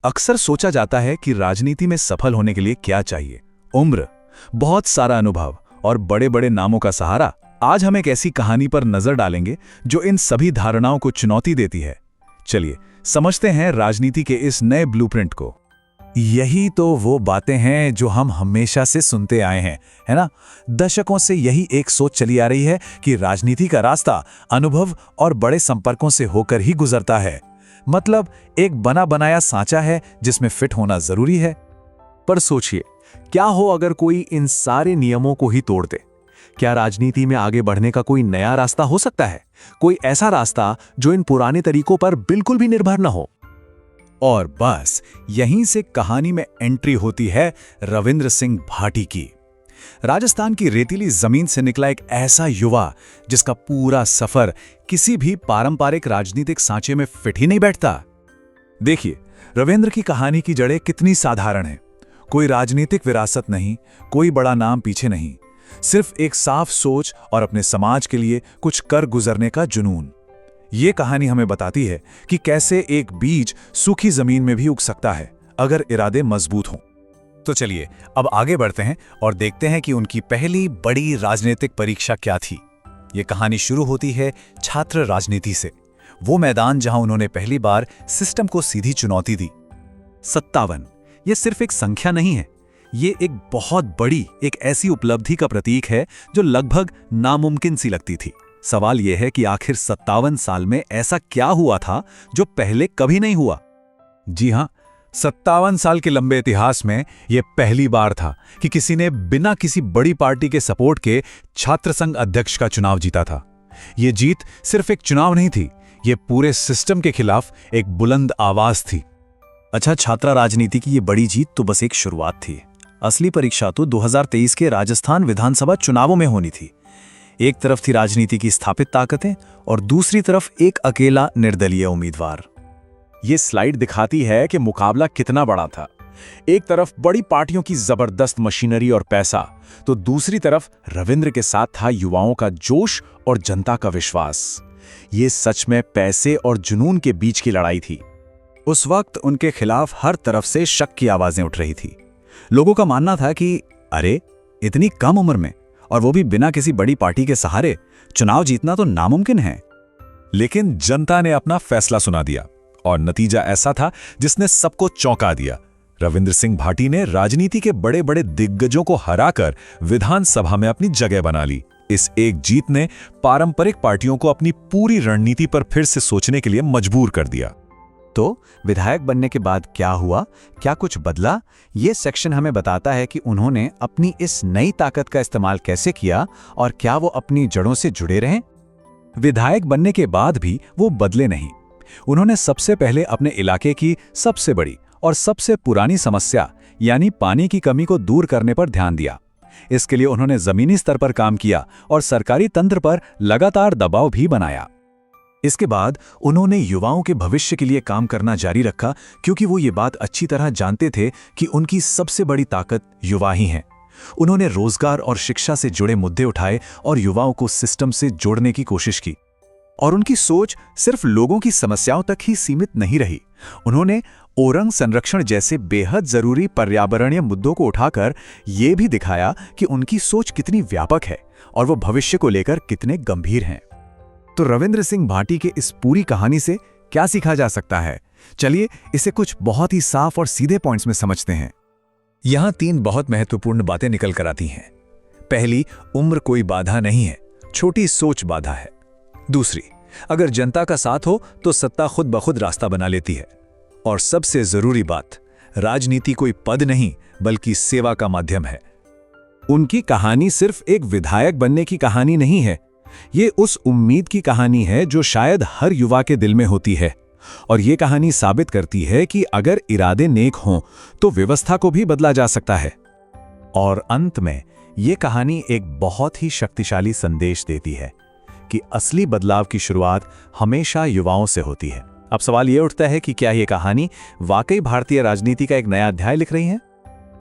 अक्सर सोचा जाता है कि राजनीति में सफल होने के लिए क्या चाहिए। उम्र, बहुत सारा अनुभव और बड़े बड़े नामों का सहारा। आज हम एक ऐसी कहानी पर नजर डालेंगे जो इन सभी धारणाओं को चुनौती देती है। चलिए समझते हैं राजनीति के इस नए ब्लूप्रिंट को। यही तो वो बातें हैं जो हम हमेशा से सुनते आए हैं, है ना? दशकों से यही एक सोच चली आ रही है कि राजनीति का रास्ता अनुभव और बड़े संपर्कों से होकर ही गुजरता है। मतलब एक बना बनाया सांचा है जिसमें फिट होना जरूरी है। पर सोचिए, क्या हो अगर कोई इन सारे नियमों को ही तोड़ दे? क्या राजनीति में आगे बढ़ने का कोई नया रास्ता हो सकता है? कोई ऐसा रास्ता जो इन पुराने तरीकों पर बिल्कुल भी निर्भर न हो? और बस यहीं से कहानी में एंट्री होती है रविंद्र सिंह भाटी की। राजस्थान की रेतीली जमीन से निकला एक ऐसा युवा जिसका पूरा सफर किसी भी पारंपरिक राजनीतिक सांचे में फिट ही नहीं बैठता। देखिए, रविंद्र की कहानी की जड़ें कितनी साधारण हैं। कोई राजनीतिक विरासत नहीं, कोई बड़ा नाम पीछे नहीं, सिर्फ एक साफ सोच और अपने समाज के लिए कुछ कर गुजरने का जुनून। ये कहानी हमें बताती है कि कैसे एक बीज सूखी जमीन में भी उग सकता है अगर इरादे मजबूत हों। तो चलिए अब आगे बढ़ते हैं और देखते हैं कि उनकी पहली बड़ी राजनीतिक परीक्षा क्या थी। ये कहानी शुरू होती है छात्र राजनीति से, वो मैदान जहां उन्होंने पहली बार सिस्टम को सीधी चुनौती दी। 57 ये सिर्फ एक संख्या नहीं है, ये एक बहुत बड़ी, एक ऐसी उपलब्धि का प्रतीक है जो लगभग नामुमकिन सी लगती थी। सवाल यह है कि आखिर 57 साल में ऐसा क्या हुआ था जो पहले कभी नहीं हुआ? जी हां, 57 साल के लंबे इतिहास में यह पहली बार था कि किसी ने बिना किसी बड़ी पार्टी के सपोर्ट के छात्र संघ अध्यक्ष का चुनाव जीता था। यह जीत सिर्फ एक चुनाव नहीं थी, यह पूरे सिस्टम के खिलाफ एक बुलंद आवाज थी। अच्छा, छात्रा राजनीति की यह बड़ी जीत तो बस एक शुरुआत थी। असली परीक्षा तो 2023 के राजस्थान विधानसभा चुनावों में होनी थी। एक तरफ थी राजनीति की स्थापित ताकतें और दूसरी तरफ एक अकेला निर्दलीय उम्मीदवार। ये स्लाइड दिखाती है कि मुकाबला कितना बड़ा था। एक तरफ बड़ी पार्टियों की जबरदस्त मशीनरी और पैसा, तो दूसरी तरफ रविंद्र के साथ था युवाओं का जोश और जनता का विश्वास। ये सच में पैसे और जुनून के बीच की लड़ाई थी। उस वक्त उनके खिलाफ हर तरफ से शक की आवाजें उठ रही थी। लोगों का मानना था कि अरे, इतनी कम उम्र में और वो भी बिना किसी बड़ी पार्टी के सहारे चुनाव जीतना तो नामुमकिन है। लेकिन जनता ने अपना फैसला सुना दिया और नतीजा ऐसा था जिसने सबको चौंका दिया। रविंद्र सिंह भाटी ने राजनीति के बड़े बड़े दिग्गजों को हराकर विधानसभा में अपनी जगह बना ली। इस एक जीत ने पारंपरिक पार्टियों को अपनी पूरी रणनीति पर फिर से सोचने के लिए मजबूर कर दिया। तो विधायक बनने के बाद क्या हुआ, क्या कुछ बदला? ये सेक्शन हमें बताता है कि उन्होंने अपनी इस नई ताकत का इस्तेमाल कैसे किया और क्या वो अपनी जड़ों से जुड़े रहे। विधायक बनने के बाद भी वो बदले नहीं। उन्होंने सबसे पहले अपने इलाके की सबसे बड़ी और सबसे पुरानी समस्या यानी पानी की कमी को दूर करने पर ध्यान दिया। इसके लिए उन्होंने जमीनी स्तर पर काम किया और सरकारी तंत्र पर लगातार दबाव भी बनाया। इसके बाद उन्होंने युवाओं के भविष्य के लिए काम करना जारी रखा, क्योंकि वो ये बात अच्छी तरह जानते थे कि उनकी सबसे बड़ी ताकत युवा ही हैं। उन्होंने रोजगार और शिक्षा से जुड़े मुद्दे उठाए और युवाओं को सिस्टम से जोड़ने की कोशिश की। और उनकी सोच सिर्फ लोगों की समस्याओं तक ही सीमित नहीं रही। उन्होंने ओरंग संरक्षण जैसे बेहद जरूरी पर्यावरणीय मुद्दों को उठाकर ये भी दिखाया कि उनकी सोच कितनी व्यापक है और वो भविष्य को लेकर कितने गंभीर हैं। तो रविंद्र सिंह भाटी के इस पूरी कहानी से क्या सीखा जा सकता है? चलिए इसे कुछ बहुत ही साफ और सीधे पॉइंट्स में समझते हैं। यहां 3 बहुत महत्वपूर्ण बातें निकल कर आती हैं। पहली, उम्र कोई बाधा नहीं है, छोटी सोच बाधा है। दूसरी, अगर जनता का साथ हो तो सत्ता खुद ब खुद रास्ता बना लेती है। और सबसे जरूरी बात, राजनीति कोई पद नहीं बल्कि सेवा का माध्यम है। उनकी कहानी सिर्फ एक विधायक बनने की कहानी नहीं है, ये उस उम्मीद की कहानी है जो शायद हर युवा के दिल में होती है। और ये कहानी साबित करती है कि अगर इरादे नेक हों तो व्यवस्था को भी बदला जा सकता है। और अंत में ये कहानी एक बहुत ही शक्तिशाली संदेश देती है कि असली बदलाव की शुरुआत हमेशा युवाओं से होती है। अब सवाल ये उठता है कि क्या ये कहानी वाकई भारतीय राजनीति का एक नया अध्याय लिख रही है?